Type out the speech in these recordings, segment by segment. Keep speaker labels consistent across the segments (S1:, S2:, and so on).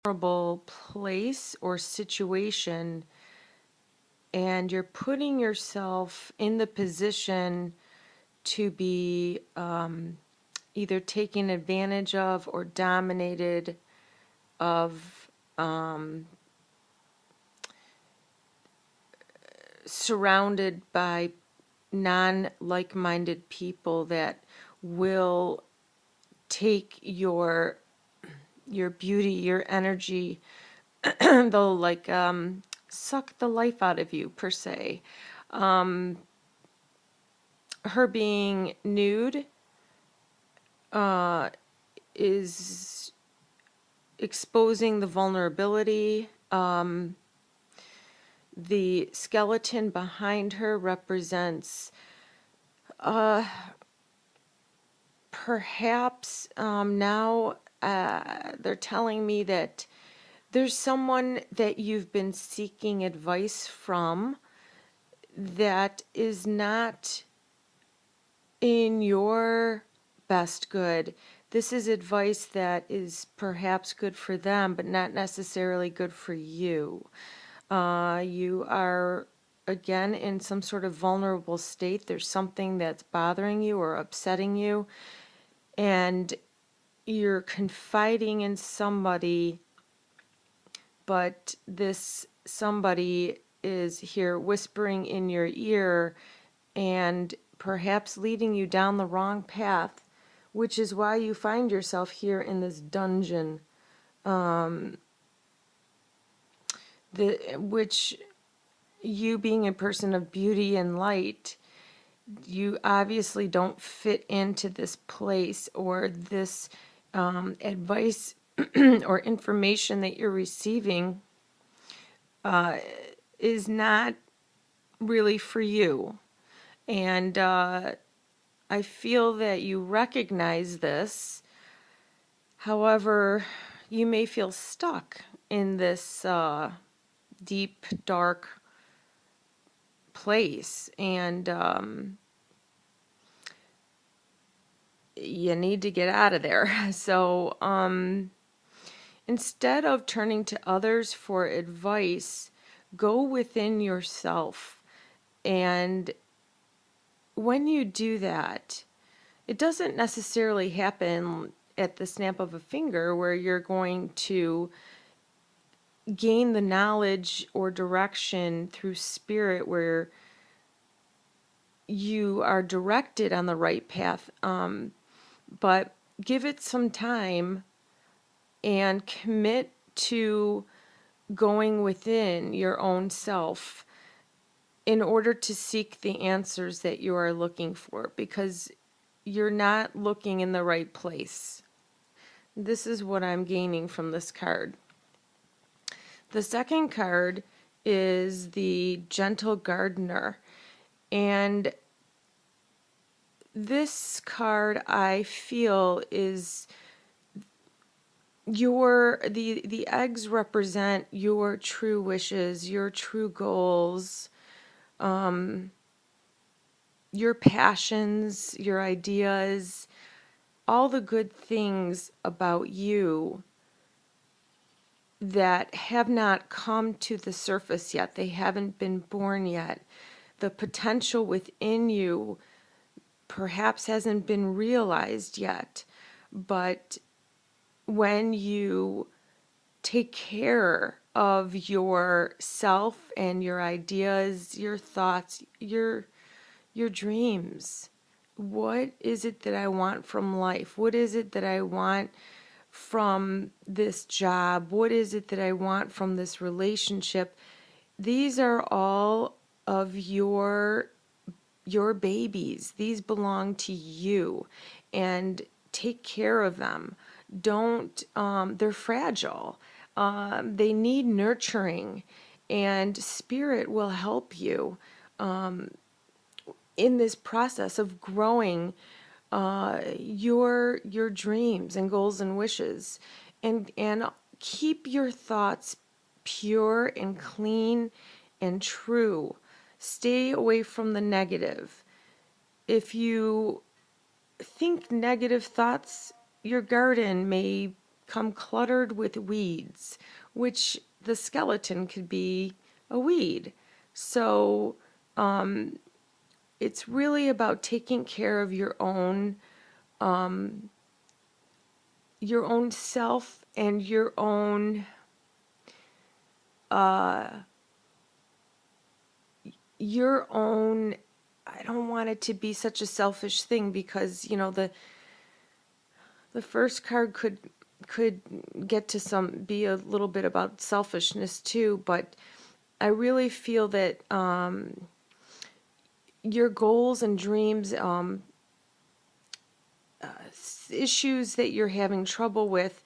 S1: vulnerable place or situation, and you're putting yourself in the position to be either taken advantage of or dominated of, surrounded by non-like-minded people that will take your beauty, your energy. They'll suck the life out of you, per se. Her being nude is exposing the vulnerability. The skeleton behind her represents perhaps now they're telling me that there's someone that you've been seeking advice from that is not in your best good. This is advice that is perhaps good for them, but not necessarily good for you. You are, again, in some sort of vulnerable state. There's something that's bothering you or upsetting you, and you're confiding in somebody, but this somebody is here whispering in your ear and perhaps leading you down the wrong path, which is why you find yourself here in this dungeon. Which, you being a person of beauty and light, you obviously don't fit into this place, or this advice or information that you're receiving is not really for you. And I feel that you recognize this. However, you may feel stuck in this deep, dark place, and you need to get out of there. So instead of turning to others for advice, go within yourself. And when you do that, it doesn't necessarily happen at the snap of a finger where you're going to gain the knowledge or direction through spirit where you are directed on the right path. But give it some time and commit to going within your own self in order to seek the answers that you are looking for, because you're not looking in the right place. This is what I'm gaining from this card. The second card is the Gentle Gardener. And this card, I feel, is the eggs represent your true wishes, your true goals, your passions, your ideas, all the good things about you that have not come to the surface yet. They haven't been born yet. The potential within you perhaps hasn't been realized yet. But when you take care of yourself and your ideas, your thoughts, your dreams, what is it that I want from life? What is it that I want from this job? What is it that I want from this relationship? These are all of your babies. These belong to you, and take care of them. Don't, they're fragile. They need nurturing, and spirit will help you in this process of growing your dreams and goals and wishes, and keep your thoughts pure and clean and true. Stay away from the negative. If you think negative thoughts, your garden may become cluttered with weeds, which the skeleton could be a weed. So it's really about taking care of your own self and your own. I don't want it to be such a selfish thing, because the first card could get to be a little bit about selfishness too, but I really feel that your goals and dreams, issues that you're having trouble with,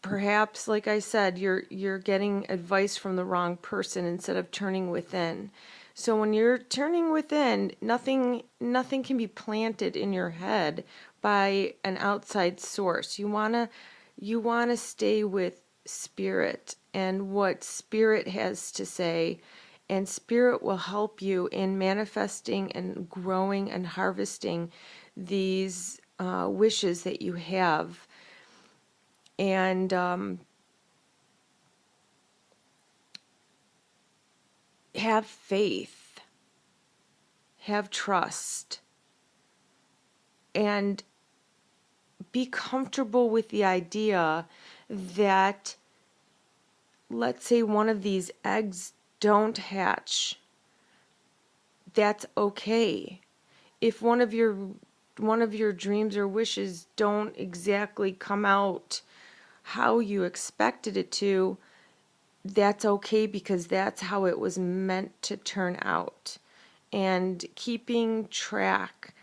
S1: perhaps, like I said, you're getting advice from the wrong person instead of turning within. So when you're turning within, nothing can be planted in your head by an outside source. You wanna stay with spirit and what spirit has to say, and spirit will help you in manifesting and growing and harvesting these wishes that you have. And have faith, have trust, and be comfortable with the idea that, let's say, one of these eggs don't hatch. That's okay. If one of your dreams or wishes don't exactly come out how you expected it to, that's okay, because that's how it was meant to turn out. And keeping track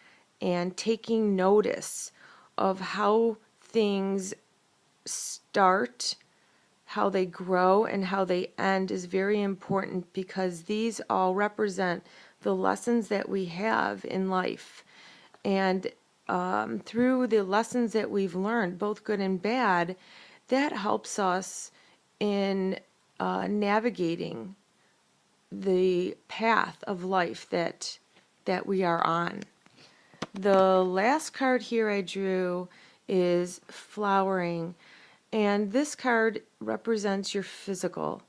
S1: and taking notice of how things start, how they grow, and how they end is very important, because these all represent the lessons that we have in life. And through the lessons that we've learned, both good and bad, that helps us in navigating the path of life that we are on. The last card here I drew is flowering, and this card represents your physical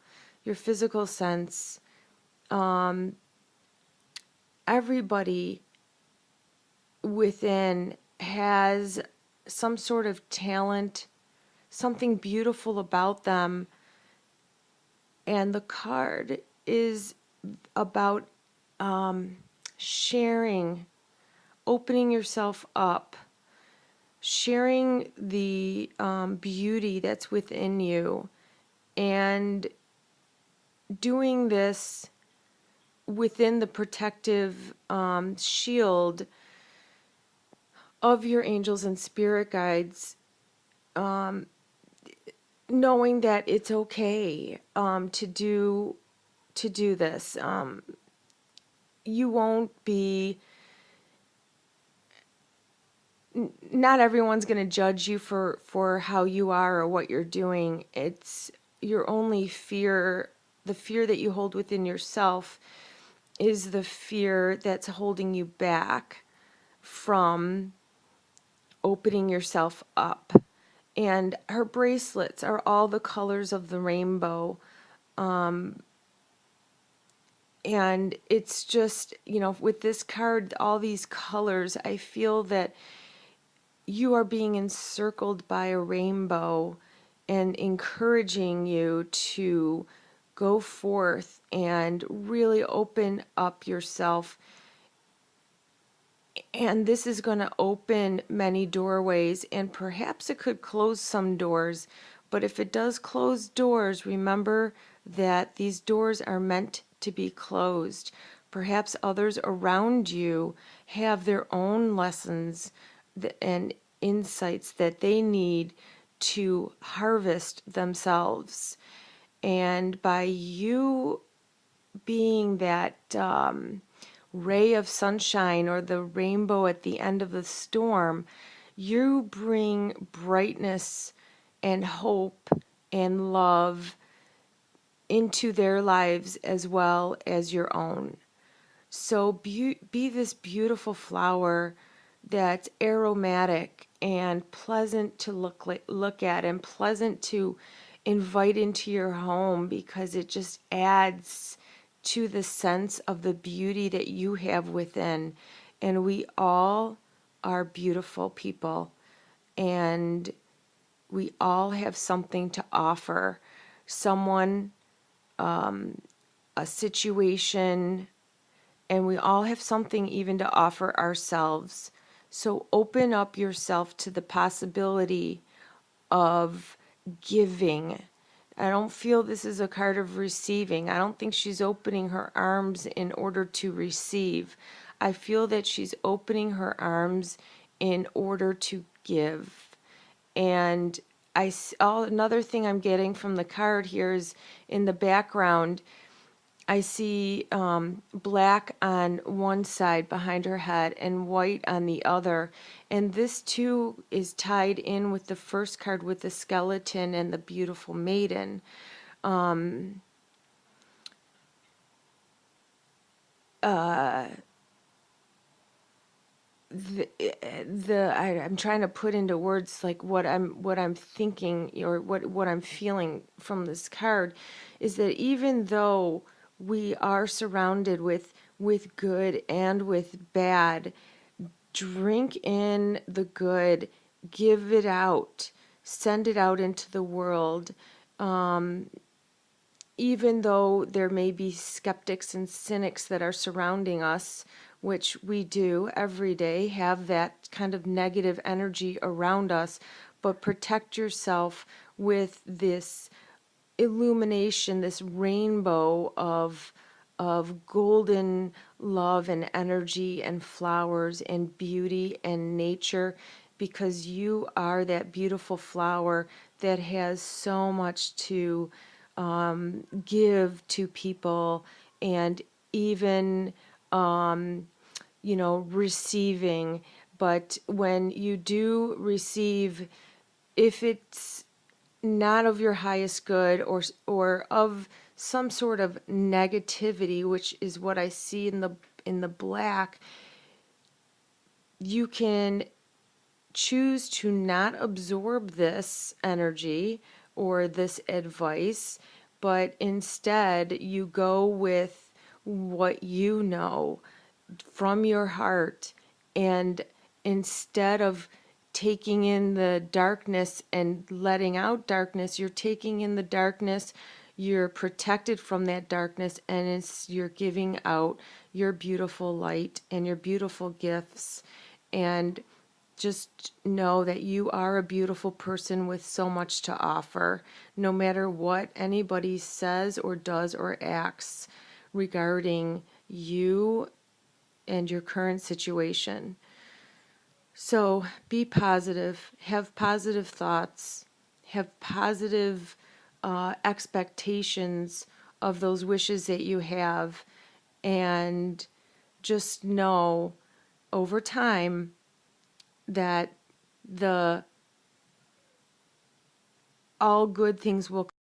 S1: sense. Everybody within has some sort of talent, something beautiful about them, and the card is about sharing, opening yourself up, sharing the beauty that's within you, and doing this within the protective shield of your angels and spirit guides, knowing that it's okay to do this. You won't be. Not everyone's going to judge you for how you are or what you're doing. It's your only fear. The fear that you hold within yourself is the fear that's holding you back from opening yourself up. And her bracelets are all the colors of the rainbow. And it's just, with this card, all these colors, I feel that you are being encircled by a rainbow and encouraging you to go forth and really open up yourself. And this is going to open many doorways, and perhaps it could close some doors. But if it does close doors, remember that these doors are meant to be closed. Perhaps others around you have their own lessons and insights that they need to harvest themselves. And by you being that ray of sunshine or the rainbow at the end of the storm, you bring brightness and hope and love into their lives as well as your own. So be this beautiful flower that's aromatic and pleasant to look at and pleasant to invite into your home, because it just adds to the sense of the beauty that you have within. And we all are beautiful people, and we all have something to offer someone, a situation, and we all have something even to offer ourselves. So open up yourself to the possibility of giving. I don't feel this is a card of receiving. I don't think she's opening her arms in order to receive. I feel that she's opening her arms in order to give. And another thing I'm getting from the card here is in the background, I see black on one side behind her head and white on the other. And this too is tied in with the first card with the skeleton and the beautiful maiden. I'm trying to put into words like what I'm thinking, or what I'm feeling from this card, is that even though we are surrounded with good and with bad, drink in the good, give it out, send it out into the world. Even though there may be skeptics and cynics that are surrounding us, which we do every day, have that kind of negative energy around us, but protect yourself with this illumination, this rainbow of golden love and energy and flowers and beauty and nature, because you are that beautiful flower that has so much to give to people, and even receiving. But when you do receive, if it's not of your highest good, or of some sort of negativity, which is what I see in the black, you can choose to not absorb this energy or this advice, but instead you go with what you know from your heart. And instead of taking in the darkness and letting out darkness, you're taking in the darkness, you're protected from that darkness, and you're giving out your beautiful light and your beautiful gifts. And just know that you are a beautiful person with so much to offer, no matter what anybody says or does or acts regarding you and your current situation. So be positive, have positive thoughts, have positive expectations of those wishes that you have, and just know over time that the all good things will